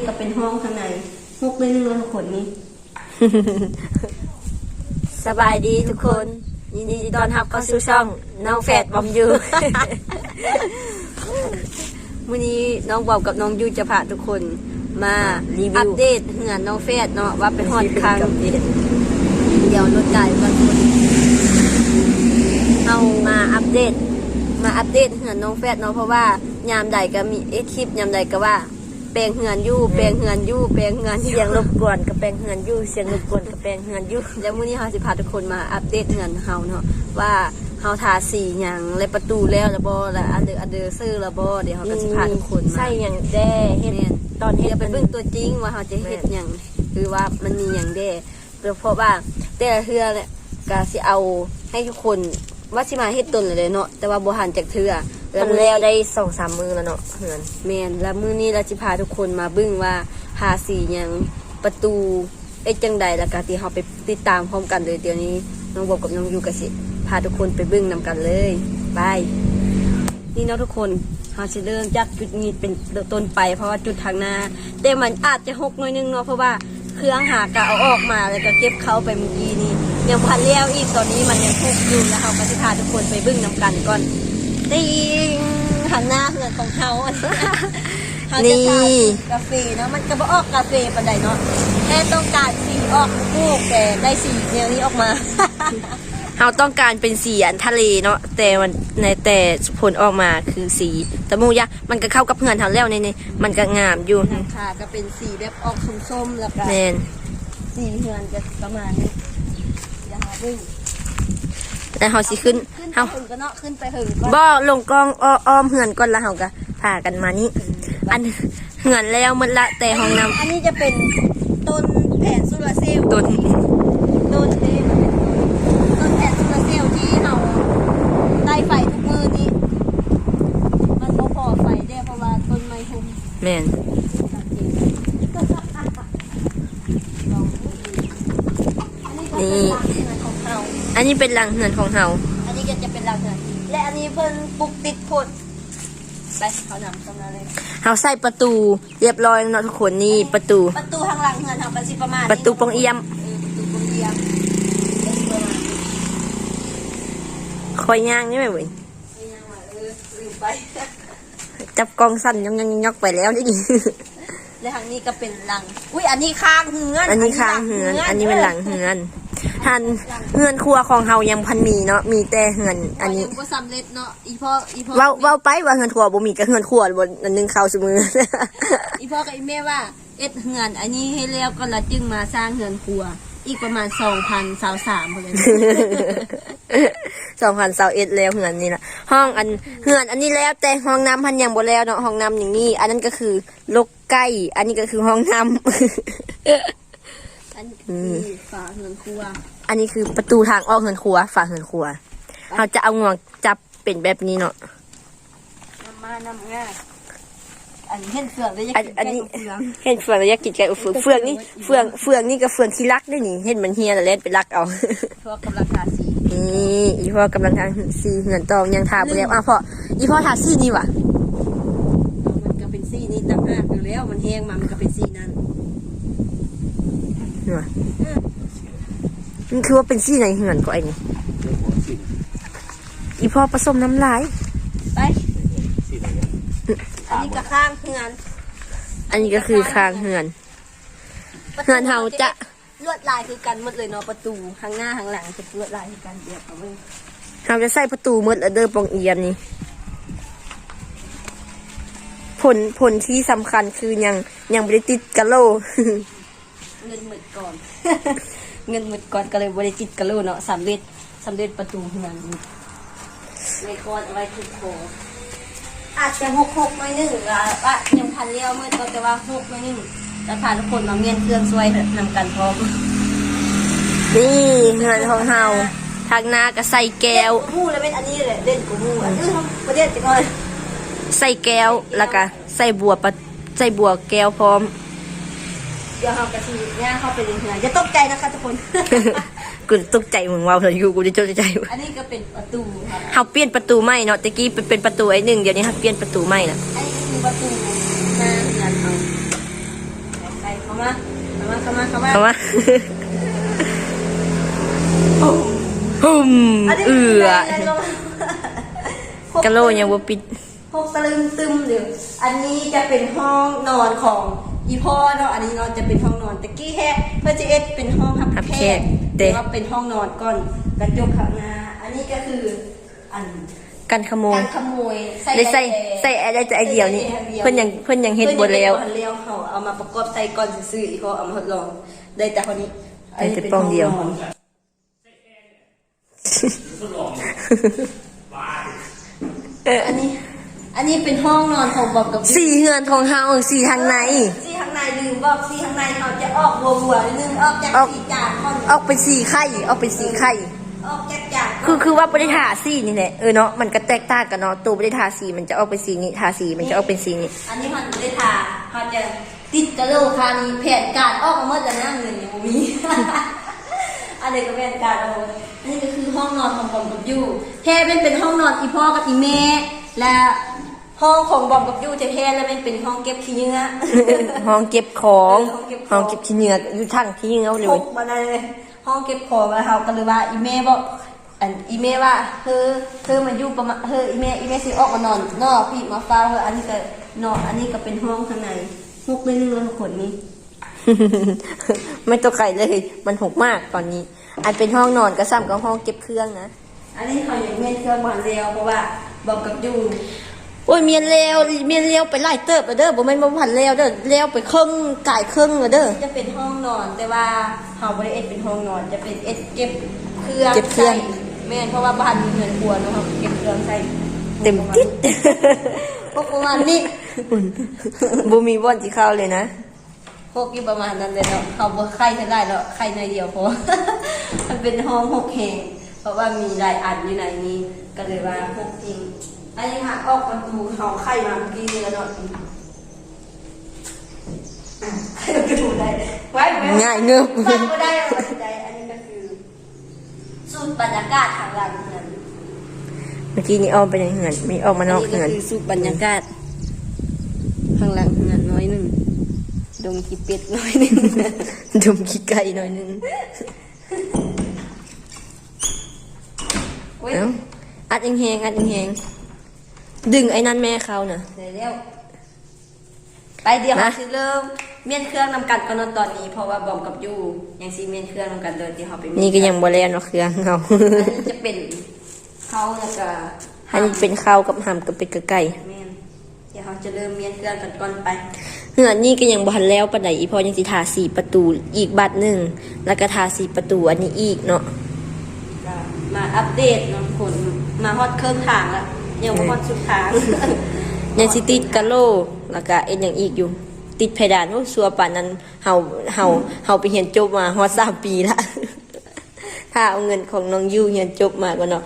ก็เป็นห้องข้างในมุกเลยนึงแล้วทุกคนนี่ สบายดีทุกคนยินดีต้อนรับเข้าสู่ช่องน้องแฝดบอมยู วันนี้น้องบอมกับน้องยูจะพาทุกคนมารีวิวอัปเดตเหือนน้องแฝดเนาะว่าเป็นฮอดครั้งเดี๋ยวรถไก่ก่อนคนเอามาอัปเดตเหือนน้องแฝดเนาะเพราะว่ายามใดก็มีคลิปยามใดก็ว่าแปลงเหือนยู่แปลงเหือนยู่แปลงเหือนเสียงรบกวนกับแปลงเหือนยู่เสียงรบกวนกับแปลงเหือนยู่แล้วมื้อนี้เฮาสิพาทุกคนมาอัปเดตเหือนเฮาเนาะว่าเฮาทาสีหยังและประตูแล้วละบ่และอันเดอร์ซื้อละบ่เดี๋ยวเฮาก็สิพาทุกคนมาใส่หยังแด้เฮ็ดตอนเฮ็ดเป็นเบิ่งตัวจริงว่าเฮาจะเฮ็ดหยังคือว่ามันมีหยังแด้เพราะว่าแต่ละเทื่อเนี่ยก็สิเอาให้ทุกคนว่าสิมาเฮ็ดตนเลยเนาะแต่ว่าบ่หันจากเทื่อแล้วได้ 2-3 มื้อแล้วเนาะเหือนแม่นแล้วมื้อนี้เราสิพาทุกคนมาเบิ่งว่าทาสีหยังประตูจังใดแล้วก็ที่เฮาไปติดตามพร้อมกันเลยเดี๋ยวนี้น้องบอบกับน้องยูก็สิพาทุกคนไปเบิ่งนำกันเลยบายนี่เนาะทุกคนเฮาสิเริ่มจากจุดนี้เป็นต้นไปเพราะว่าจุดทางหน้าแต่มันอาจจะหกหน่อยนึงเนาะเพราะว่าเครื่องหากะเอาออกมาแล้วก็เก็บเข้าไปเมื่อกี้นี้ยังพันเลี้ยวอีกตอนนี้มันยังหกอยู่แล้วเฮาก็สิพาทุกคนไปเบิ่งนำกันก่อนติงหันหน้าเหือนของเขานี่กาแฟเนาะมันก็บ่ออกกาแฟปานใดเนาะแค่ต้องการสีออกลูกแต่ได้สีแนวนี้ออกมา เราต้องการเป็นสีอันทะเลเนาะแต่มันในแต่ผลออกมาคือสีตะมูยะมันก็เข้ากับเหือนเขาแล้วนี่มันก็งามอยู่ค่ะก็เป็นสีแบบออกส้มๆแล้วก็แม่นสีเหือนจะประมาณนี้อย่าหาบึ้งแต่เฮาสิขึ้นเฮาก็เนาะขึ้นไปหึงก่อนบ่ลงกองอ้อมเหือนก่อนแล้วเฮาก็พากันมานี่อันเหือนแล้วหมดละแต่ห้องน้ำอันนี้จะเป็นต้นแผ่นโซลาร์เซลล์ต้นแผ่นโซลาร์เซลล์ที่เราได้ไฟทุกมือนี่มันบ่พอไฟได้เพราะว่าต้นไม้ทุ่มแม่นนี่อันนี้เป็นรังเหือนของเฮาอันนี้ก็จะเป็นรังเหือนและอันนี้เพิ่นปลูกติดผลไปเขานำตรงนั้นเลยเฮาใส่ประตูเรียบร้อยเนาะทุกคนนี่ประตูทางหลังเหือนเฮาก็สิประมาณประตูปองเอี่ยมประตูปองเอี่ยมคอยย่างนี่ไหมเว้ยลืมไปจับกองสั่นยกไปแล้วนี่และทางนี้ก็เป็นหลังอุ้ยอันนี้ข้างเหือนอันนี้ข้างเหือนอันนี้เป็นหลังเหือนทันเหือนครัวของเฮายังพันมีเนาะมีแต่เหือนอันนี้ก็สำเร็จเนาะอีพ่อเว้าไปว่าเหือนครัวบ่มีก็เหือนครัวบนอันนึงข้าวซุมื้ออีพ่อกับอีแม่ว่าเอ็ดเหือนอันนี้ให้แล้วก็ละจึงมาสร้างเหือนครัวอีกประมาณ2023พอเลย2021แล้วเหือนนี่ล่ะห้องอันเหือนอันนี้แล้วแต่ห้องน้ำพันยังบ่แล้วเนาะห้องน้ำอย่างนี้อันนั้นก็คือลกไก่อันนี้ก็คือห้องน้ำอันนี้ฝาเหือนครัวอันนี้คือประตูทางออกเหือนครัวฝาเหือนครัวเราจะเอางวงจับเป็นแบบนี้เนาะน้ำง่ายอันนี้เห็นเฟืองแล้วอยากกินไก่อบเฟืองเห็นเฟืองแล้วอยากกินไก่อบเฟืองเฟืองนี่เฟืองนี่กับเฟืองที่รักได้นี่เห็นมันเฮียแล้วเล่นไปรักเอาพ่อกำลังทาสีนี่อีพ่อกำลังทาสีเหือนตองยังทาไปแล้วพ่ออีพ่อทาสีนี่วะมันก็เป็นสีนี้ต่างหากอยู่แล้วมันแห้งมามันก็เป็นสีนั้นนี่วะมันคือว่าเป็นสีไหนเหือนก็ไอ้นี่อีพ่อผสมน้ำลายไปอันนี้ก็ข้างเหือนอันนี้ก็คือข้างเหือนเหือนเฮาจะลวดลายคือกันหมดเลยเนาะประตูข้างหน้าข้างหลังจะลวดลายคือกันเดียวกันเลยเราจะใส่ประตูหมดแล้วเดินปองเอียมนี่ผลที่สำคัญคือยังไม่ได้ติดกะโหลเงินหมดก่อน เงินหมดก่อนก็เลยไม่ได้ติดกะโหลเนาะสำเร็จประตูเหือนในก้อนเอาไว้ทุกโคอาจจะหกหน่อยนึงว่ายังพันเลี้ยวเมื่อตอนแต่ว่า6หน่อยนึงแล้วพาทุกคนมาเมียนเครื่องช่วยนำกันพร้อมนี่เหือนของเฮาทางหน้าก็ใส่แก้วมูแล้วเป็นอันนี้เลยเด่นกว่ามูอันนี้ประเด็นจังเลยใส่แก้วแล้วก็ใส่บัวแก้วพร้อมเดี๋ยวเฮากะทิเนี่ยเข้าไปในเหือนอย่าตกใจนะคะทุกคนกูตกใจมึงว่าเลยอยู่กูจะตกใจอันนี้ก็เป็นประตูค่ะเฮาเปลี่ยนประตูใหม่เนาะตะกี้เป็นประตูไอ้หนึ่งเดี๋ยวนี้เฮาเปลี่ยนประตูใหม่ละอันนี้คือประตูหน้าเหือนเฮา มาเข้ามา เอามาหุ่มเอือกะโลยังบ่ปิด พกตะลึงตึมเดี๋ยวอันนี้จะเป็นห้องนอนของอีพ่อเนาะอันนี้เราจะเป็นห้องนอนตะกี้แค่เพื่อจะเอ็ดเป็นห้องพับแขกแต่ว่าเป็นห้องนอนก่อนกระจกข้างหน้าอันนี้ก็คืออัน กันขโมย การขโมย ได้ใส่อะไรจะไอเดียวนี่เพิ่นยังเฮ็ดบ่แล้ว เพิ่นยังเฮ็ดบ่แล้วเขาเอามาประกอบใส่ก่อนซื่อๆอีกเขาเอามาทดลองได้แต่คนนี้ ได้แต่ปองเดียว อันนี้เป็นห้องนอนของบอกกับ สี่เฮือนของเฮาสี่ทางใน สี่ข้างในลืมบอกสี่ข้างในเขาจะออกบัวๆนึงออกจากสี่จานก่อน ออกเป็นสี่ไข่ออกเป็นสี่ไข่ ออกจากจาน คือว่าบ่ได้ทาสีนี่แหละเนาะมันก็แตกต่างกันเนาะตัวบ่ได้ทาสีมันจะออกเป็นสีนี้ทาสีมันจะออกเป็นสีนี้ อันนี้มันได้ทาเขาจะติดกระโหลกคานี้แผนการออกมาเมื่อจะนั่งเงินยังบ่มี อันนี้ก็แผนการเอาอันนี้ก็คือห้องนอนของบอมกับยูแท้เป็นห้องนอนอีพ่อกับอีแม่และห้องของบอมกับยูจะแท้แล้วเป็นห้องเก็บขี้เนื้อ ห้องเก็บของ ห้องเก็บของ ห้องเก็บขี้เหงื่ออยู่ทางขี้เหงื่อเล พ ย กมาได้เลยห้องเก็บของแล้วเขาก็เลยว่าอีเม่บอกอันอีเม่ว่าเธอมาอยู่ประมาณอีเม่สิออกมานอนนอกพี่มาฟ้าอันนี้ก็นอนอันนี้ก็เป็นห้องข้างในพกไปเรื่องขนนี้ ไม่ตัวไก่เลยมันหกมากตอนนี้ อันเป็นห้องนอนก็ซ้ำกับห้องเก็บเครื่องนะ อันนี้เขาอย่างเม่นเครื่องบานเรียวเพราะว่าบอกกับยู โอ้ยเมียนเลวไปไล่เติบแล้วเด้อบ่แม่นบ่พันเลวเด้อเลวไปครึ่งกายครึ่งแล้วเด้อ จะเป็นห้องนอนแต่ว่าเขาบริเอสเป็นห้องนอนจะเป็นเอสเก็บเครื่อง เก็บเครื่อง ใส่แม่นเพราะว่าบ้านมีเงินครัวเนาะครับเก็บเครื่องใส่ เต็มติ๊ด พวกประมาณนี้ บ่มีบ่อนสิเข้าเลยนะ พวกอยู่ประมาณนั้นเลยเนาะเขาบ่ไข่เท่าไรหรอกไข่ในอยเดียวพอ มันเป็นห้อง6 แห่งเพราะว่ามีหลายอันอยู่ในนี้ก็เลยว่าพวกจริงอันนี้ค่ะออกประตูเขาไข่มาเมื่อกี้นี่แล้วเนาะไข่ประตูได้ไว้ไว้ ง่ายเงิบ ฟังก็ได้เอาไว้ได้อันนี้ก็คือสูตรบรรยากาศทางหลังเงิน เมื่อกี้นี่ออกไปในเหือนมีออกมานอก อัน เหือน นี้ก็คือสูตรบรรยากาศข้างหลังเงินน้อยหนึ่งดงขี้เป็ดน้อยหนึ่ง ดมขี้ไก่หน่อยนึง เว้ย เอ้าอัดแหงๆอัดแหงๆดึงไอ้นั่นแม่เขาน่ะ เดี๋ยวเร็วไปเดี๋ยว นะ เขาสิเริ่มเมียนเครื่องนำกันก่อนเนาะตอนนี้เพราะว่าบอมกับยูยังซีเมียนเครื่องนำกันเดินที่เขาไปเมี นี่ก็ยังบ่แล้วเนาะเครื่องเฮา อันนี้จะเป็นเขาแล้วก็ อันนี้เป็นข้าวกับหำกับเป็ดกับไก่ เมียนเดี๋ยวเขาจะเริ่มเมียนเครื่องกันก่อนไป เหือนนี่ก็ยังบ่ทันแล้วปานใดอีพอยังสิทาสีประตูอีกบัดหนึงแล้วก็ทาสีประตูอันนี้อีกเนาะ ก็มาอัปเดตเนาะผลมาฮอดเครื่องทางแล้วยังบ่ฮอดสุดทาง ยังสิติดกะโลแล้วก็เอ็นหยังอีกอยู่ ติดเพดานโอ้สัวปานนั้นเฮาไปเรียนจบมาฮอด3 ปีละ ถ้าเอาเงินของน้องยูเรียนจบมาก็เนาะ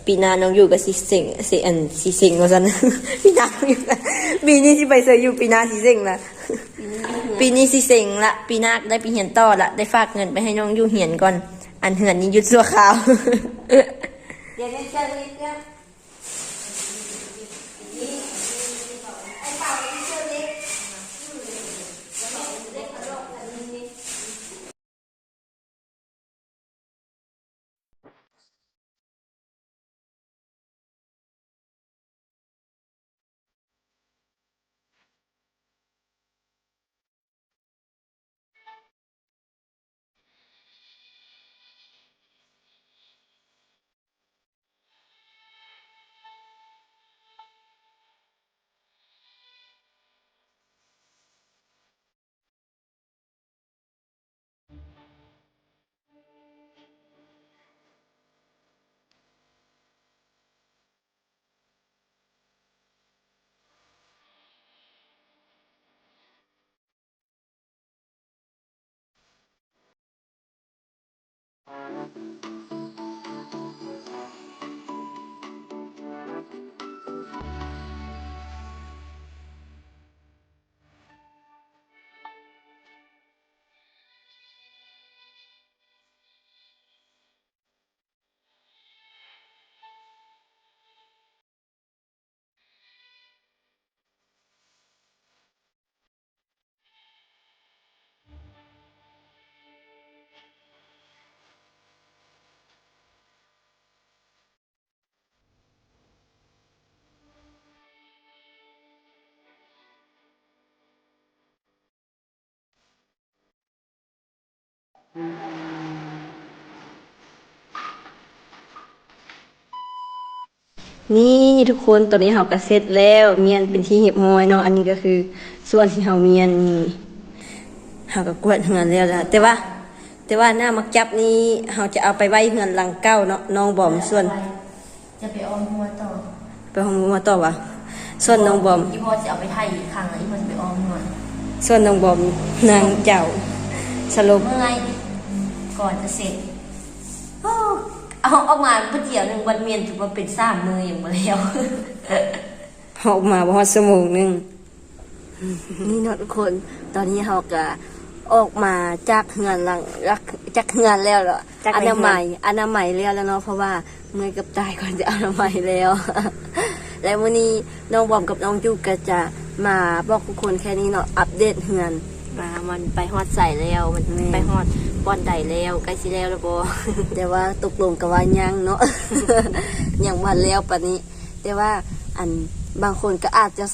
ปีหน้าน้องยูก็สิเซ็งสิเซ็งว่าซั่น ปีหน้าน้องยูก็ปีนี้สิไปเซยอยู่ปีหน้าสิเซ็งละ ปีนี้สิเซ็งละปีหน้าได้ไปเรียนต่อละได้ฝากเงินไปให้น้องยูเรียนก่อน อันเหือนนี้หยุดชั่วคราว เดี๋ยวนี้จะรีบเนี่ยไอ้เป่าไอ้เชือกเล็กแล้วก็เล็กกระโดดอันนี้นี่ นี่ทุกคนตอนนี้เราก็เสร็จแล้วเมียนเป็นที่เรียบร้อยเนาะอันนี้ก็คือส่วนที่เราเมียนนี่เราก็กวาดเหือนแล้วล่ะแต่ว่าหน้ามักจับนี้เราจะเอาไปไว้เหือนหลังเก้าเนาะน้องบอมส่วน จะไปออมหัวต่อ ไปห้องมาต่อวะส่วนน้องบอม อีพ่อจะเอาไปไทยอีกครั้งแล้วอีพ่อจะไปออมหัว ส่วนน้องบอมนางเจ้าสรุป เมื่อยก่อนจะเสร็จโอ้เอามาเพื่อเดียวหนึ่งวันเมียนถือว่าเป็น3 มืออย่างมาแล้ว ออกมาบ่ฮอดชั่วโมงหนึง นี่เนาะทุกคนตอนนี้เราก็ออกมาจากเฮือนหลังจากเฮือนแล้วเหรออนามัยแล้วเนาะเพราะว่าเมื่อยกับตายก่อนจะอนามัยแล้ว และวันนี้น้องบอมกับน้องจูก็จะมาบอกทุกคนแค่นี้เนาะอัปเดตเฮือน ว่ามันไปฮอดใส่แล้วมัน แม่ ไปฮอดบอนใดแล้วใกล้สิแล้วแล้วบ่ แต่ว่าตกลงกับว่ายังเนาะ ยังวันแล้วปะนี้ แต่ว่าอันบางคนก็อาจจะ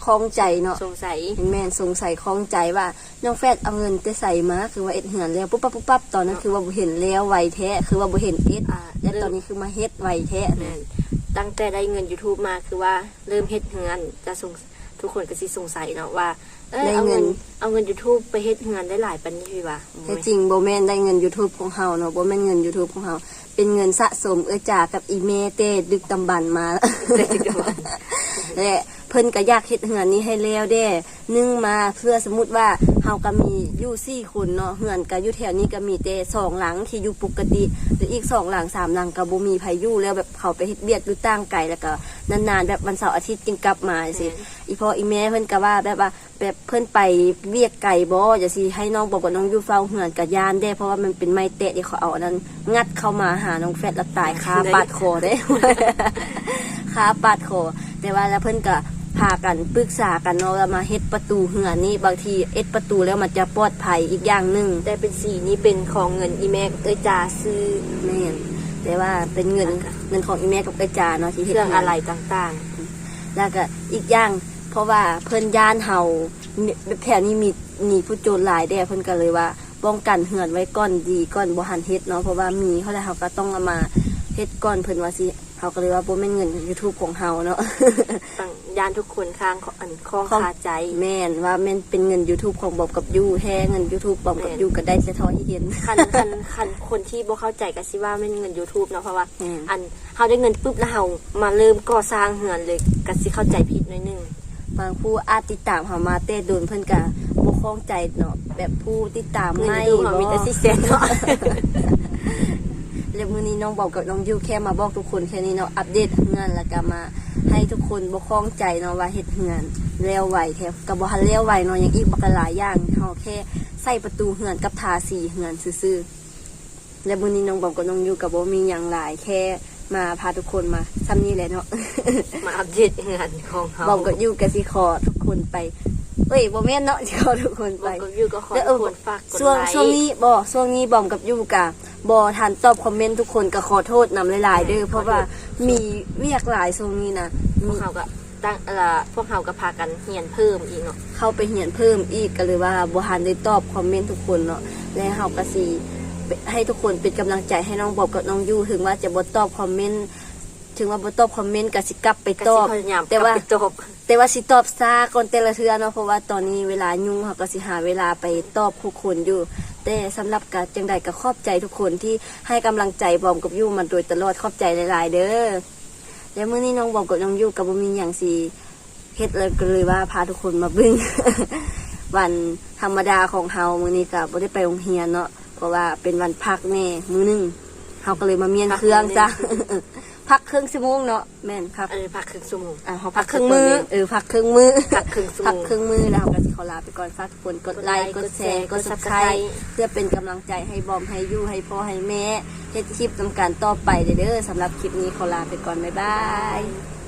คล้องใจเนาะ สงสัย แม่นสงสัยคล้องใจว่าน้องแฟดเอาเงินไปใส่มาคือว่าเอ็ดเหือนแล้วปุ๊บปั๊บตอนนั้นคือว่าบ่เห็นแล้วไวแท้คือว่าบ่เห็นเอ็ดและตอนนี้คือมาเฮ็ดไวแท้ แม่นตั้งแต่ได้เงิน YouTube มาคือว่าเริ่มเฮ็ดเฮือนจะสงทุกคนก็สิสงสัยเนาะว่าเอาเงิน YouTube ไปเฮ็ดเฮือนได้หลายปานนี้พี่ว่า แท้จริงบ่แม่นได้เงิน YouTube ของเฮาเนาะบ่แม่นเงิน YouTube ของเฮาเป็นเงินสะสมจ่ากับอีเมเต้ดึกตำบันมา และเพิ่นก็อยากเฮ็ดเฮือนนี้ให้แล้วเด้นึ่งมาเพื่อสมมุติว่าเฮาก็มีอยู่4คนเนาะเฮือนก็อยู่แถวนี้ก็มีแต่2หลังที่อยู่ปกติหรืออีก2หลัง3หลังก็บ่มีไผอยู่แล้วแบบเขาไปเฮ็ดเวียกอยู่ต่างไกลแล้วก็นานๆแบบวันเสาร์อาทิตย์จึงกลับมาสิอีพ่ออีแม่เพิ่นก็ว่าแบบเพิ่นไปเวียกไกลบ่จะสิให้น้องบอกว่าน้องอยู่เฝ้าเฮือนก็ย่านได้เพราะว่ามันเป็นไม้เตะที่เขาเอาอันนั้นงัดเข้ามาหาน้องแฟดแล้วตายคาปาดคอเด้ คาปาดคอแต่ว่าแล้วเพิ่นก็พากันปรึกษากันเนาะว่ามาเฮ็ดประตูเหือนนี่บางทีเอ็ดประตูแล้วมันจะปลอดภัยอีกอย่างหนึง แต่เป็นสีนี้เป็นของเงินอีแม่กับจ่าซื้อ แม่นแต่ว่าเป็นเงินของอีแม่กับไอ้จาเนาะที่ เค เฮ็ด รื่อง ให้ อะไรต่าง แล้วก็อีกอย่างเพราะว่าเพิ่นย่านเฮาแถวนี้มีผู้โจรหลายแด่เพิ่นก็เลยว่าป้องกันเหือนไว้ก่อนดีก่อนบ่หันเฮ็ดเนาะเพราะว่ามีเฮาแล้วเฮาก็ต้องเอามาเฮ็ดก่อนเพิ่นว่าสิเฮาก็เลยว่าบ่แม่นเงิน YouTube ของเฮาเนาะ ๆต่างยานทุกคนข้างของอันข้องคาใจ แม่นว่าแม่นเป็นเงิน YouTube ของบอมกับยูแท้เงิน YouTube บอมกับยูก็ได้สะท้อนที่เห็น คันคนที่บ่เข้าใจก็สิว่าเป็นเงิน YouTube เนาะเพราะว่า อืม อันเฮาได้เงินปุ๊บแล้วเฮามาเริ่มก่อสร้างเฮือนเลยก็สิเข้าใจผิดหน่อยนึง บางผู้อาจติดตามเฮามาแต่โดนเพิ่นก็บ่คล่องใจเนาะแบบผู้ติดตาม เงิน ไม่ YouTube เฮามีแต่สิเซนเนาะ แล้วมื้อนี้น้องบอมกับน้องยูแค่มาบอกทุกคนแค่นี้เนาะอัปเดตงานแล้วก็มาให้ทุกคนบ่คล่องใจเนาะว่าเฮ็ดเฮือนแล้วไหวแท้ก็บ่ทันแล้วไหวเนาะยังอีกบักหลายอย่างเฮาแค่ใส่ประตูเฮือนกับทาสีเฮือนซื่อๆและมื้อนี้น้องบอมกับน้องยูก็บ่มีหยังหลายแค่มาพาทุกคนมาซ้ำนี้แหละเนาะ มาอัปเดตงานของเฮา บอมกับยูกับสิขอทุกคนไปเอ้ยบ่แม่นเนาะสิขอทุกคน บ ไป อกกับยูก็ขอ แล้ว ทุกคนฝากกด ช่วง ไลค์ ช่วงนี้บอมกับยูบ่ทันตอบคอมเมนต์ทุกคนก็ขอโทษนำหลายๆเด้อเพราะว่ามีเวียกหลายช่วงนี้นะ พวกเฮาก็ตั้งพวกเฮาก็พากันเรียนเพิ่มอีกเนาะ เข้าไปเรียนเพิ่มอีกก็เลยว่าบ่ทันได้ตอบคอมเมนต์ทุกคนเนาะและเฮาก็สิให้ทุกคนเป็นกำลังใจให้น้องบอมกับน้องยูถึงว่าจะบ่ตอบคอมเมนต์ถึงว่าบ่ตอบคอมเมนต์ก็สิกลับไป ก็ ต สิ อบ พยายาม แต่ว่า กลับไปตอบ แต่ว่าสิตอบซาก่อนแต่ละเทื่อเนาะเพราะว่าตอนนี้เวลายุ่งเขาก็สิหาเวลาไปตอบทุกคนอยู่ แต่สำหรับกะจังใดก็ขอบใจทุกคนที่ให้กำลังใจบอมกับยูมาโดยตลอดขอบใจหลายๆเด้อแล้วมื้อนี้น้องบอมกับน้องยูก็บ่มีหยังสิเฮ็ดเลยก็เลยว่าพาทุกคนมาเบิ่ง วันธรรมดาของเฮามื้อนี้ก็บ่ได้ไปโรงเรียนเนาะเพราะว่าเป็นวันพักแน่มื้อนึงเฮาก็เลยมาเมียนเครื่องจ้ะ พักครึ่งชั่วโมงเนาะแม่นพัก พักครึ่งชั่วโมง เฮาพักครึ่งมือพักครึ่งมือ พักครึ่งชั่วโมง พักครึ่งมือแล้วเราก็สิขอลาไปก่อนฝากทุกคนกดไลค์กดแชร์กด Subscribe เพื่อเป็นกำลังใจให้บอมให้ยูให้พ่อให้แม่เฮ็ดคลิปนำการต่อไปเด้อสำหรับคลิปนี้ขอลาไปก่อนบ๊ายบาย